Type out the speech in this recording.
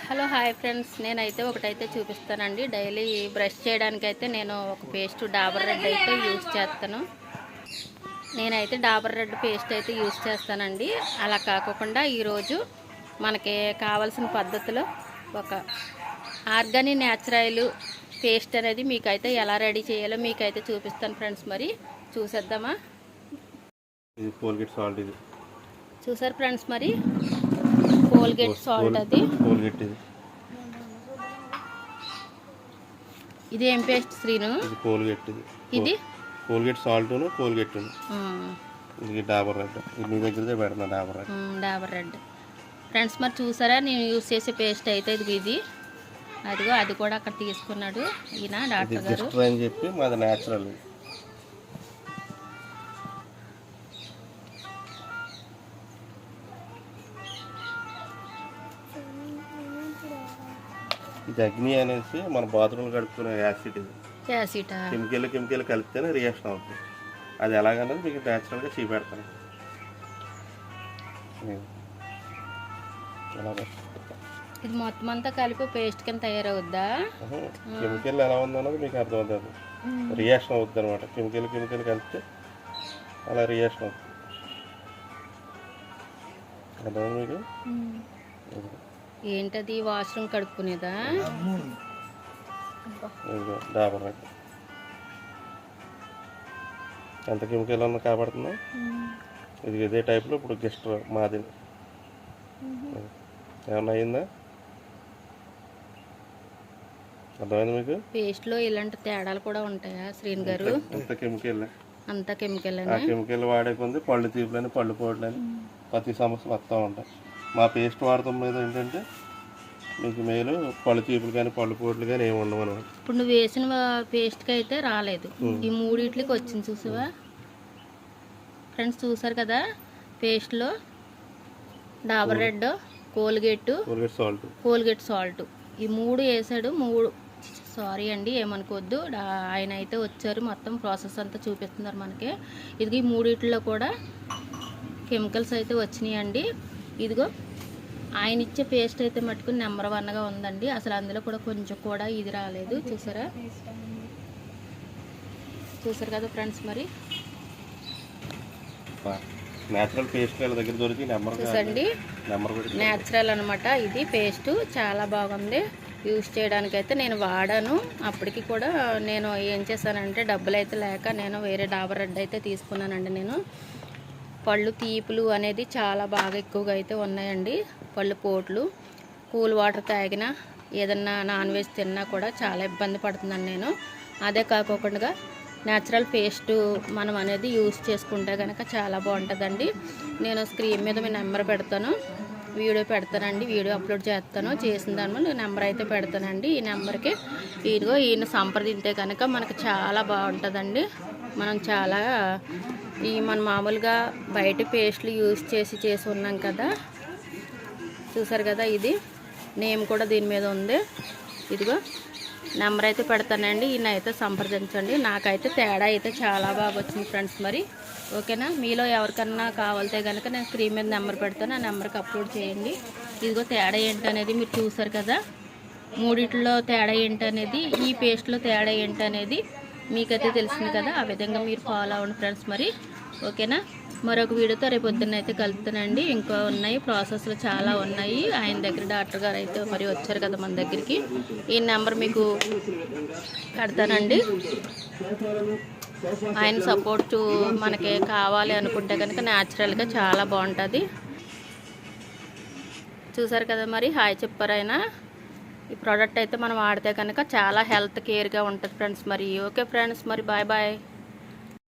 Hello hi friends, నేనైతే ఒకటైతే చూపిస్తానండి. డైలీ బ్రష్ చేయడానికైతే నేను ఒక పేస్ట్ డాబర్ రెడ్ అయితే యూజ్ చేస్తాను. నేనైతే డాబర్ రెడ్ పేస్ట్ అయితే యూజ్ చేస్తానండి. అలా కాకుండా ఈరోజు మనకి కావాల్సిన పద్ధతిలో ఒక ఆర్గానిక్ న్యాచురల్ పేస్ట్ అనేది మీకైతే ఎలా రెడీ చేయాలో మీకైతే చూపిస్తాను ఫ్రెండ్స్. మరి చూసేద్దామా? ఇది కోల్గేట్ సాల్ట్. ఇది చూసారు ఫ్రెండ్స్, మరి కోల్గేట్ సాల్ట్. అది కోల్గేట్. ఇది ఏం పేస్ట్ శ్రీను? ఇది కోల్గేట్. ఇది కోల్గేట్ సాల్ట్, కోల్గేట్. ఇది డాబర్ రెడ్. ఇది మీ దగ్గరదే పెడతా. Dabur red friends. మరి చూసారా నేను యూజ్ చేసే పేస్ట్ అయితే ఇది అదిగో అది కూడా అక్కడ తీసుకున్నాడు ఈయన డాక్టర్ గారు అని చెప్పి. మాది న్యాచురల్. ఇది అగ్ని అనేసి మన బాత్రూమ్ కడుక్కునే యాసిడ్. ఇది యాసిడ్ కెమికల్ కలిపితేనే రియాక్షన్ అవుతుంది. అది ఎలాగన్నది మీకు న్యాచురల్గా చూపెడతాను. ఇది మొత్తం అంతా కలిపి పేస్ట్ కింద తయారవుద్దా? కెమికల్ ఎలా ఉందన్నది మీకు అర్థమవుతుంది. రియాక్షన్ అవుతుంది అనమాట. కెమికల్ కలిపితే అలా రియాక్షన్ అవుతుంది. అర్థమైంది మీకు? ఏంటది? వాష్రూమ్ కడుక్కునేదా? డాబర్ రెడ్. ఎంత కెమికల్ అన్నా కాపాడుతుందా? ఇది ఇదే టైప్లో ఇప్పుడు గెస్ట్ మాది ఏమన్నా అయిందా? అర్థమైంది మీకు? పేస్ట్లో ఇలాంటి తేడాలు కూడా ఉంటాయా శ్రీన్ గారు? అంత కెమికల్ ఆ కెమికల్ వాడే కొంది పళ్ళు తీపులని పళ్ళు పోట్లని ప్రతి సమస్యలు వస్తూ ఉంటాయి. మా పేస్ట్ వాడటం మీద ఏంటంటే మీకు మేలు పళ్ళు చీపులు కానీ పళ్ళు పోట్లు కానీ ఏమి ఉండవు అనమాట. ఇప్పుడు నువ్వు వేసిన పేస్ట్కి అయితే రాలేదు, ఈ మూడిట్లకి వచ్చింది. చూసావా ఫ్రెండ్స్? చూసారు కదా, పేస్ట్లో డాబర్ రెడ్, కోల్గేట్ సాల్ట్ ఈ మూడు వేసాడు. సారీ అండి, ఏమనుకోవద్దు. ఆయన అయితే వచ్చారు, మొత్తం ప్రాసెస్ అంతా చూపిస్తున్నారు మనకి. ఇది ఈ మూడిట్లో కూడా కెమికల్స్ అయితే వచ్చినాయి అండి. ఇదిగో ఆయన ఇచ్చే పేస్ట్ అయితే మటుకు నెంబర్ 1గా ఉందండి. అసలు అందులో కూడా కొంచెం కూడా ఇది రాలేదు. చూసారు కదా ఫ్రెండ్స్? మరి నేచురల్ పేస్ట్ దగ్గర దొరికి చూసండి, నేచురల్ అనమాట. ఇది పేస్ట్ చాలా బాగుంది. యూజ్ చేయడానికి అయితే నేను వాడాను. అప్పటికి కూడా నేను ఏం చేశానంటే డబ్బులు అయితే లేక నేను వేరే డాబర్ రెడ్ అయితే తీసుకున్నానండి. నేను పళ్ళు తీపులు అనేది చాలా బాగా ఎక్కువగా అయితే ఉన్నాయండి. పళ్ళు పోట్లు, కూల్ వాటర్ తాగినా ఏదన్నా నాన్ వెజ్ తిన్నా కూడా చాలా ఇబ్బంది పడుతున్నాను నేను. అదే కాకుండా న్యాచురల్ పేస్ట్ మనం అనేది యూజ్ చేసుకుంటే కనుక చాలా బాగుంటుందండి. నేను స్క్రీన్ మీద మీ నెంబర్ పెడతాను, వీడియో పెడతానండి. వీడియో అప్లోడ్ చేస్తాను. చేసిన దాని నేను నెంబర్ అయితే పెడతానండి. ఈ నెంబర్కి ఇదిగో ఈయన సంప్రదింతే కనుక మనకు చాలా బాగుంటుందండి. మనం చాలా మన మామూలుగా బయట పేస్ట్లు యూజ్ చేసి ఉన్నాం కదా. చూసారు కదా, ఇది నేమ్ కూడా దీని మీద ఉంది. ఇదిగో నెంబర్ అయితే పెడతానండి. ఈయన అయితే సంప్రదించండి. నాకైతే తేడా అయితే చాలా బాగా వచ్చింది ఫ్రెండ్స్. మరి ఓకేనా? మీలో ఎవరికన్నా కావాలితే కనుక నేను స్క్రీన్ మీద నెంబర్ పెడతాను, ఆ నెంబర్కి అప్లోడ్ చేయండి. ఇదిగో తేడా ఏంటనేది మీరు చూసారు కదా. మూడిట్లో తేడా ఏంటనేది, ఈ పేస్ట్లో తేడా ఏంటనేది మీకైతే తెలిసింది కదా. ఆ విధంగా మీరు ఫాలో అవ్వండి ఫ్రెండ్స్. మరి ఓకేనా? మరొక వీడియోతో రేపు పొద్దున్న అయితే కలుపుతానండి. ఇంకా ఉన్నాయి, ప్రాసెస్లు చాలా ఉన్నాయి. ఆయన దగ్గర డాక్టర్ గారు అయితే మరి వచ్చారు కదా మన దగ్గరికి. ఈ నెంబర్ మీకు పెడతానండి. ఆయన సపోర్ట్ మనకి కావాలి అనుకుంటే కనుక న్యాచురల్గా చాలా బాగుంటుంది. చూసారు కదా, మరి హాయ్ చెప్పారు ఆయన. ఈ ప్రోడక్ట్ అయితే మనం వాడితే కనుక చాలా హెల్త్ కేర్గా ఉంటుంది ఫ్రెండ్స్. మరి ఓకే ఫ్రెండ్స్, మరి బాయ్ బాయ్.